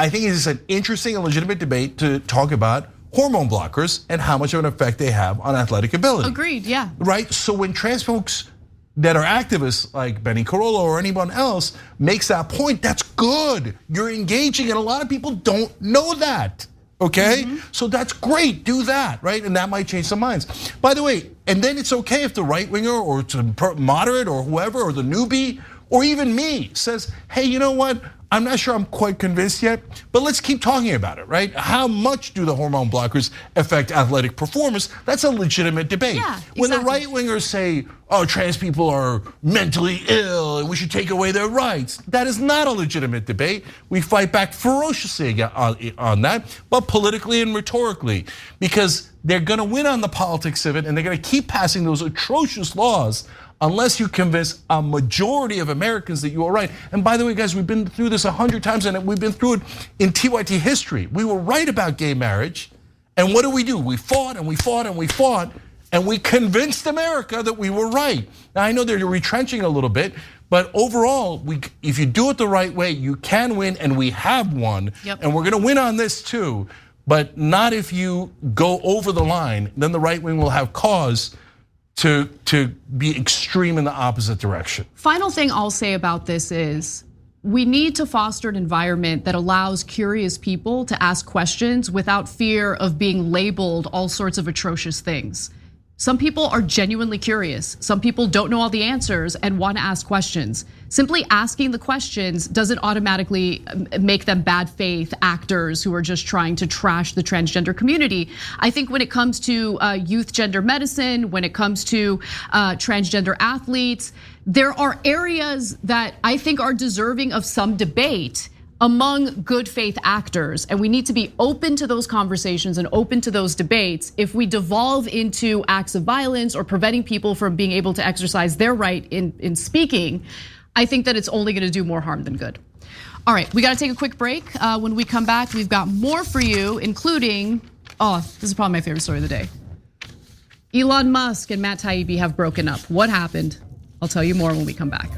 think it's an interesting and legitimate debate to talk about hormone blockers and how much of an effect they have on athletic ability. Agreed, yeah. Right, so when trans folks that are activists like Benny Carollo or anyone else makes that point, that's good. You're engaging and a lot of people don't know that. Okay, so that's great, do that, right? And that might change some minds. By the way, and then it's okay if the right winger or the moderate or whoever or the newbie or even me says, hey, you know what? I'm not sure I'm quite convinced yet, but let's keep talking about it, right? How much do the hormone blockers affect athletic performance? That's a legitimate debate. Yeah, exactly. When the right wingers say, oh, trans people are mentally ill and we should take away their rights, that is not a legitimate debate. We fight back ferociously on that, but politically and rhetorically, because they're gonna win on the politics of it and they're gonna keep passing those atrocious laws unless you convince a majority of Americans that you are right. And by the way, guys, we've been through this 100 times and we've been through it in TYT history. We were right about gay marriage, and what do? We fought and we fought and we fought, and we convinced America that we were right. Now, I know they're retrenching a little bit, but overall, if you do it the right way, you can win, and we have won, and we're gonna win on this too, but not if you go over the line, then the right wing will have cause to be extreme in the opposite direction. Final thing I'll say about this is we need to foster an environment that allows curious people to ask questions without fear of being labeled all sorts of atrocious things. Some people are genuinely curious. Some people don't know all the answers and want to ask questions. Simply asking the questions doesn't automatically make them bad faith actors who are just trying to trash the transgender community. I think when it comes to youth gender medicine, when it comes to transgender athletes, there are areas that I think are deserving of some debate among good faith actors, and we need to be open to those conversations and open to those debates. If we devolve into acts of violence or preventing people from being able to exercise their right in speaking, I think that it's only gonna do more harm than good. All right, we gotta take a quick break. When we come back, we've got more for you, including, this is probably my favorite story of the day. Elon Musk and Matt Taibbi have broken up. What happened? I'll tell you more when we come back.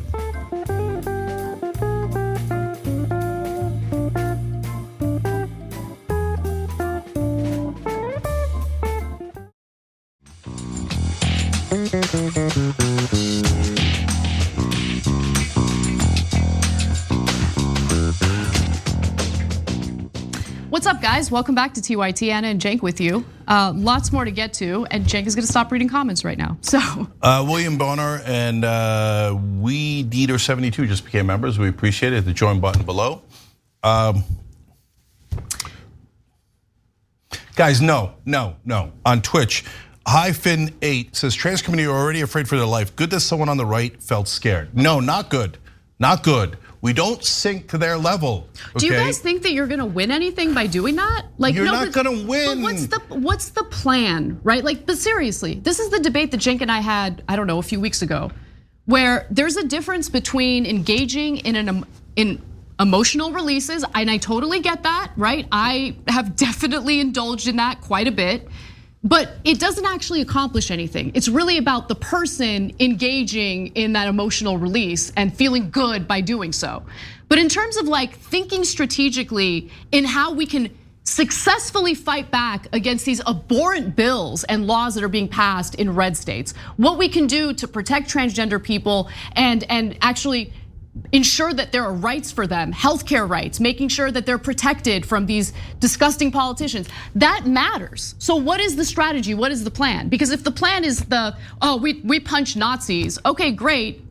What's up, guys? Welcome back to TYT. Anna and Cenk with you. Lots more to get to, and Cenk is going to stop reading comments right now. So, William Bonner and We Dieter 72 just became members. We appreciate it. The join button below. Guys, no. On Twitch, Hyphen8 says trans community are already afraid for their life. Good that someone on the right felt scared. No, not good. Not good. We don't sink to their level. Okay? Do you guys think that you're gonna win anything by doing that? Like, you're not gonna win. But what's the plan, right? Like, but seriously, this is the debate that Cenk and I had, I don't know, a few weeks ago, where there's a difference between engaging in emotional releases, and I totally get that, right? I have definitely indulged in that quite a bit. But it doesn't actually accomplish anything. It's really about the person engaging in that emotional release and feeling good by doing so. But in terms of like thinking strategically in how we can successfully fight back against these abhorrent bills and laws that are being passed in red states, what we can do to protect transgender people and actually ensure that there are rights for them, healthcare rights, making sure that they're protected from these disgusting politicians. That matters. So what is the strategy? What is the plan? Because if the plan is we punch Nazis, okay, great.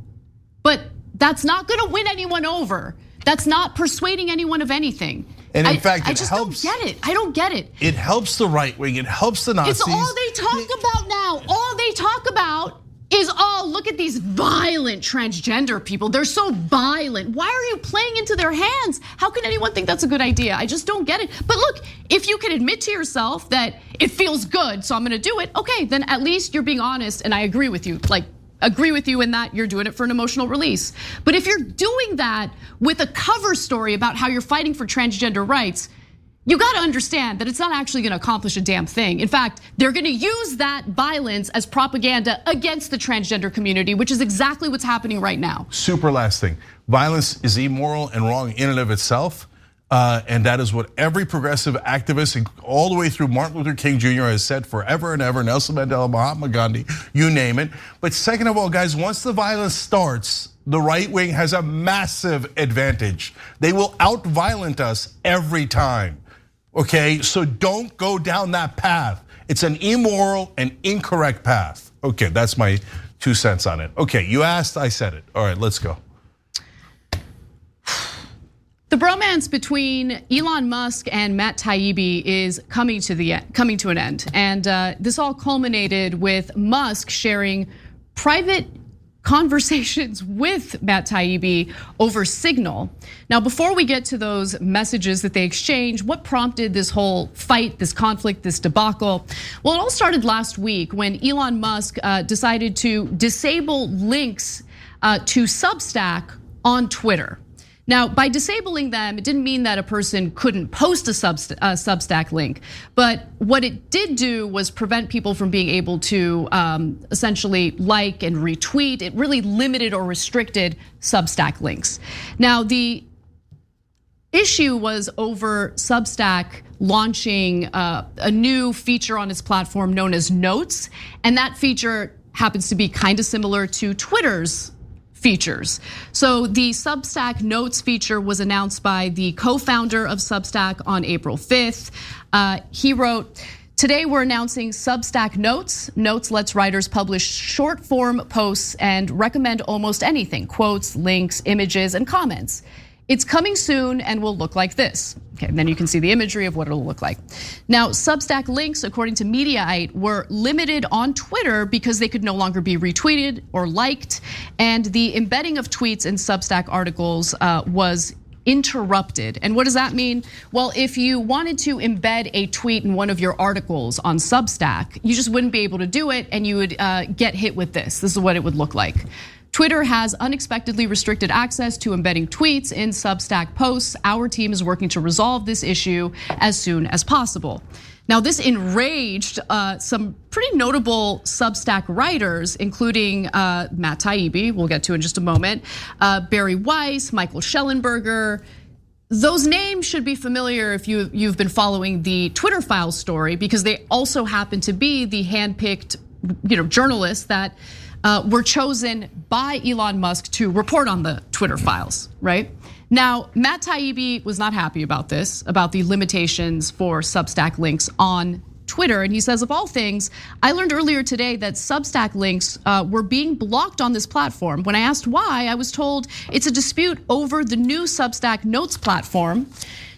But that's not gonna win anyone over. That's not persuading anyone of anything. And in fact, I just don't get it. I don't get it. It helps the right wing, it helps the Nazis. It's all they talk about now. All they talk about is, oh, look at these violent transgender people. They're so violent. Why are you playing into their hands? How can anyone think that's a good idea? I just don't get it. But look, if you can admit to yourself that it feels good, so I'm gonna do it, okay, then at least you're being honest, and I agree with you. Like, agree with you in that you're doing it for an emotional release. But if you're doing that with a cover story about how you're fighting for transgender rights, you gotta understand that it's not actually gonna accomplish a damn thing. In fact, they're gonna use that violence as propaganda against the transgender community, which is exactly what's happening right now. Super last thing. Violence is immoral and wrong in and of itself. And that is what every progressive activist, all the way through Martin Luther King Jr. has said forever and ever, Nelson Mandela, Mahatma Gandhi, you name it. But second of all, guys, once the violence starts, the right wing has a massive advantage. They will out-violent us every time. Okay, so don't go down that path. It's an immoral and incorrect path. Okay, that's my 2 cents on it. Okay, you asked, I said it. All right, let's go. The bromance between Elon Musk and Matt Taibbi is coming to an end. And this all culminated with Musk sharing private conversations with Matt Taibbi over Signal. Now, before we get to those messages that they exchanged, what prompted this whole fight, this conflict, this debacle? Well, it all started last week when Elon Musk decided to disable links to Substack on Twitter. Now, by disabling them, it didn't mean that a person couldn't post a Substack link, but what it did do was prevent people from being able to essentially like and retweet. It really limited or restricted Substack links. Now, the issue was over Substack launching a new feature on its platform known as Notes, and that feature happens to be kind of similar to Twitter's features. So the Substack Notes feature was announced by the co-founder of Substack on April 5th. He wrote, "Today we're announcing Substack Notes. Notes lets writers publish short form posts and recommend almost anything, quotes, links, images, and comments. It's coming soon and will look like this." Okay, and then you can see the imagery of what it'll look like. Now, Substack links, according to Mediaite, were limited on Twitter because they could no longer be retweeted or liked, and the embedding of tweets in Substack articles was interrupted. And what does that mean? Well, if you wanted to embed a tweet in one of your articles on Substack, you just wouldn't be able to do it, and you would get hit with this. This is what it would look like. Twitter has unexpectedly restricted access to embedding tweets in Substack posts. Our team is working to resolve this issue as soon as possible. Now, this enraged some pretty notable Substack writers, including Matt Taibbi, we'll get to in just a moment, Barry Weiss, Michael Schellenberger. Those names should be familiar if you've been following the Twitter Files story, because they also happen to be the handpicked journalists that were chosen by Elon Musk to report on the Twitter files, right? Now, Matt Taibbi was not happy about this, about the limitations for Substack links on Twitter. And he says, of all things, I learned earlier today that Substack links were being blocked on this platform. When I asked why, I was told it's a dispute over the new Substack Notes platform.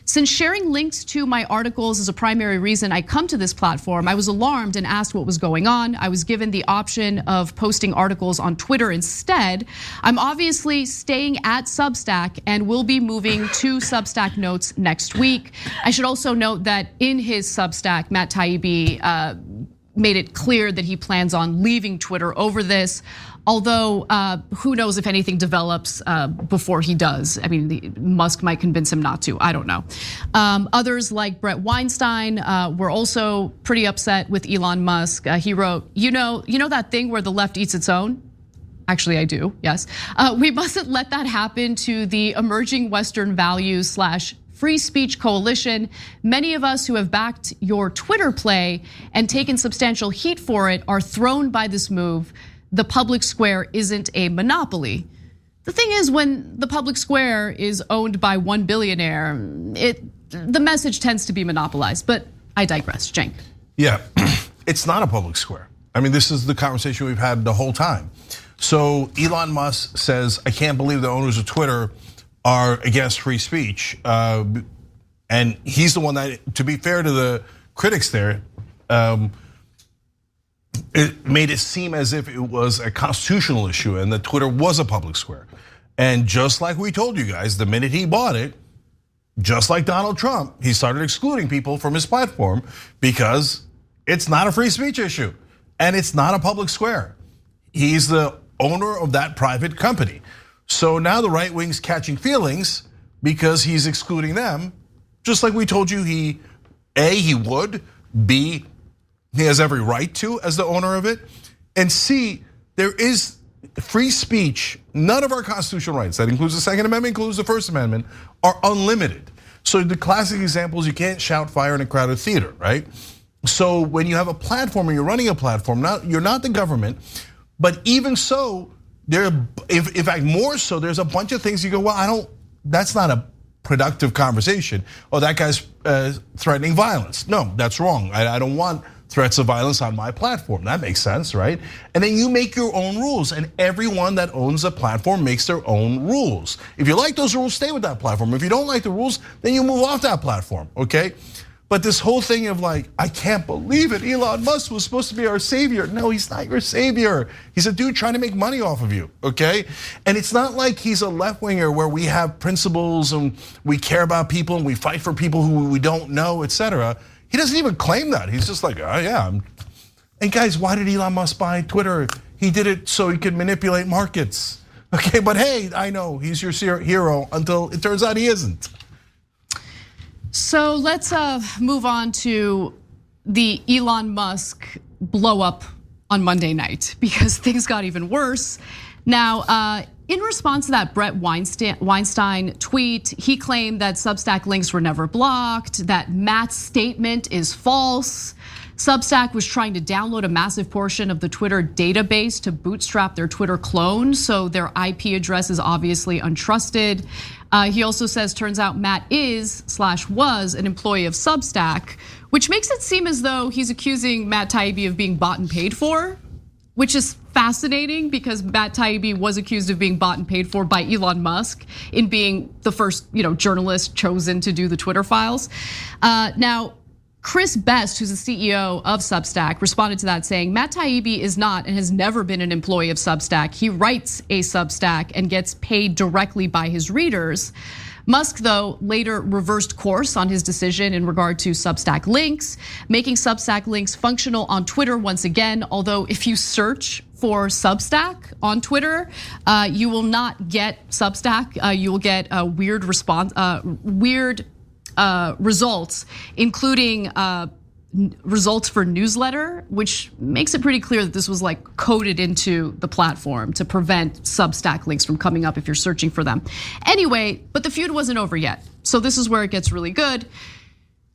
Since sharing links to my articles is a primary reason I come to this platform, I was alarmed and asked what was going on. I was given the option of posting articles on Twitter instead. I'm obviously staying at Substack and will be moving to Substack Notes next week. I should also note that in his Substack, Matt Taibbi made it clear that he plans on leaving Twitter over this. Although, who knows if anything develops before he does. I mean, Musk might convince him not to, I don't know. Others like Brett Weinstein were also pretty upset with Elon Musk. He wrote, you know that thing where the left eats its own? Actually, I do, yes. We mustn't let that happen to the emerging Western values / free speech coalition. Many of us who have backed your Twitter play and taken substantial heat for it are thrown by this move. The public square isn't a monopoly. The thing is, when the public square is owned by one billionaire, the message tends to be monopolized, but I digress, Cenk. Yeah, it's not a public square. I mean, this is the conversation we've had the whole time. So Elon Musk says, I can't believe the owners of Twitter are against free speech. And he's the one that, to be fair to the critics there, it made it seem as if it was a constitutional issue and that Twitter was a public square. And just like we told you guys, the minute he bought it, just like Donald Trump, he started excluding people from his platform because it's not a free speech issue and it's not a public square. He's the owner of that private company. So now the right wing's catching feelings because he's excluding them, just like we told you he would, B, he has every right to as the owner of it. And C, there is free speech. None of our constitutional rights, that includes the Second Amendment, includes the First Amendment, are unlimited. So the classic example is you can't shout fire in a crowded theater, right? So when you have a platform and you're running a platform, you're not the government, but even so, in fact, more so, there's a bunch of things you go, well, that's not a productive conversation. Oh, that guy's threatening violence. No, that's wrong. I don't want threats of violence on my platform. That makes sense, right? And then you make your own rules, and everyone that owns a platform makes their own rules. If you like those rules, stay with that platform. If you don't like the rules, then you move off that platform, okay? But this whole thing of like, I can't believe it, Elon Musk was supposed to be our savior. No, he's not your savior. He's a dude trying to make money off of you, okay? And it's not like he's a left-winger where we have principles and we care about people and we fight for people who we don't know, etc. He doesn't even claim that. He's just like, oh yeah. And guys, why did Elon Musk buy Twitter? He did it so he could manipulate markets. Okay, but hey, I know he's your hero until it turns out he isn't. So let's move on to the Elon Musk blow up on Monday night because things got even worse. Now, in response to that Brett Weinstein tweet, he claimed that Substack links were never blocked, that Matt's statement is false. Substack was trying to download a massive portion of the Twitter database to bootstrap their Twitter clone, so their IP address is obviously untrusted. He also says, turns out Matt was an employee of Substack, which makes it seem as though he's accusing Matt Taibbi of being bought and paid for, which is fascinating because Matt Taibbi was accused of being bought and paid for by Elon Musk in being the first journalist chosen to do the Twitter files. Now, Chris Best, who's the CEO of Substack, responded to that saying, Matt Taibbi is not and has never been an employee of Substack. He writes a Substack and gets paid directly by his readers. Musk, though, later reversed course on his decision in regard to Substack links, making Substack links functional on Twitter once again. Although if you search for Substack on Twitter, you will not get Substack. You will get a weird results, including results for newsletter, which makes it pretty clear that this was like coded into the platform to prevent Substack links from coming up if you're searching for them. Anyway, but the feud wasn't over yet. So this is where it gets really good.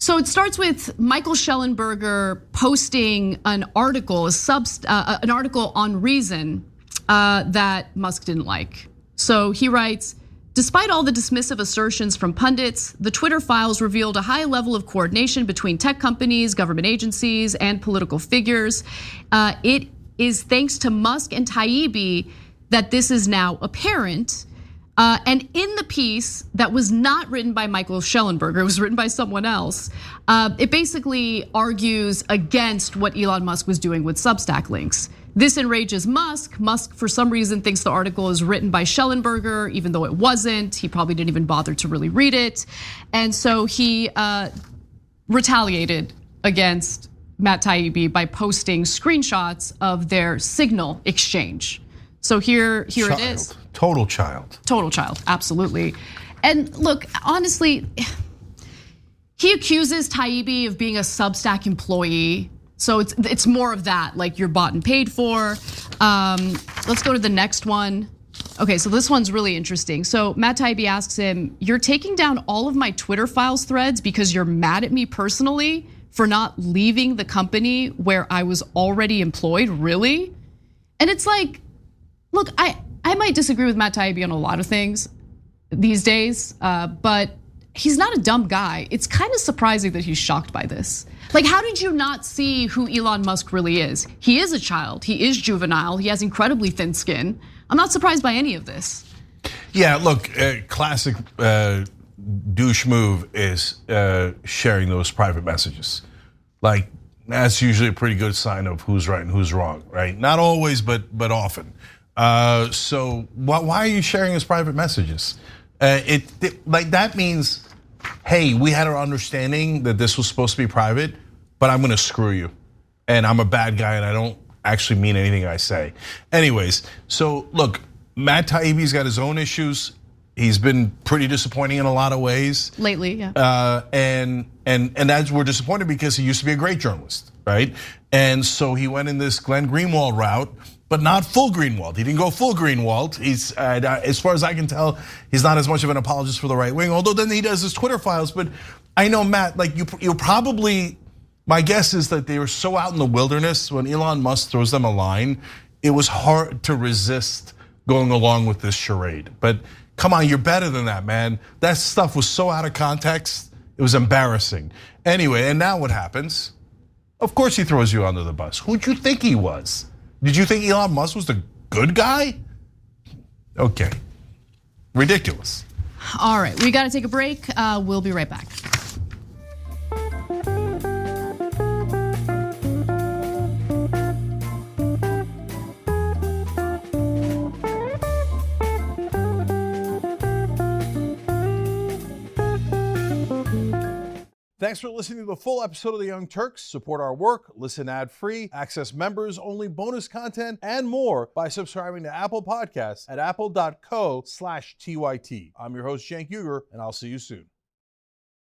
So it starts with Michael Schellenberger posting an article, an article on Reason that Musk didn't like. So he writes, despite all the dismissive assertions from pundits, the Twitter files revealed a high level of coordination between tech companies, government agencies, and political figures. It is thanks to Musk and Taibbi that this is now apparent. And in the piece that was not written by Michael Schellenberger, it was written by someone else, it basically argues against what Elon Musk was doing with Substack links. This enrages Musk. Musk, for some reason, thinks the article is written by Schellenberger, even though it wasn't. He probably didn't even bother to really read it. And so he retaliated against Matt Taibbi by posting screenshots of their Signal exchange. So here it is. Total child. Total child, absolutely. And look, honestly, he accuses Taibbi of being a Substack employee. So it's more of that, like you're bought and paid for. Let's go to the next one. Okay, so this one's really interesting. So Matt Taibbi asks him, you're taking down all of my Twitter files threads because you're mad at me personally for not leaving the company where I was already employed, really? And it's like, look, I might disagree with Matt Taibbi on a lot of things these days, but he's not a dumb guy. It's kind of surprising that he's shocked by this. Like, how did you not see who Elon Musk really is? He is a child, he is juvenile, he has incredibly thin skin. I'm not surprised by any of this. Yeah, look, classic douche move is sharing those private messages. Like, that's usually a pretty good sign of who's right and who's wrong, right? Not always, but often. So why are you sharing his private messages? Like that means, hey, we had our understanding that this was supposed to be private, but I'm gonna screw you. And I'm a bad guy and I don't actually mean anything I say. Anyways, so look, Matt Taibbi's got his own issues. He's been pretty disappointing in a lot of ways. Lately, yeah. And that's, we're disappointed because he used to be a great journalist, right? And so he went in this Glenn Greenwald route, but not full Greenwald. He didn't go full Greenwald. He's, as far as I can tell, he's not as much of an apologist for the right wing, although then he does his Twitter files. But I know, Matt, like you probably, my guess is that they were so out in the wilderness when Elon Musk throws them a line, it was hard to resist going along with this charade. But come on, you're better than that, man. That stuff was so out of context, it was embarrassing. Anyway, and now what happens? Of course he throws you under the bus. Who'd you think he was? Did you think Elon Musk was the good guy? Okay, ridiculous. All right, we gotta take a break. We'll be right back. Thanks for listening to the full episode of The Young Turks. Support our work, listen ad-free, access members-only bonus content, and more by subscribing to Apple Podcasts at apple.co/TYT. I'm your host, Cenk Uygur, and I'll see you soon.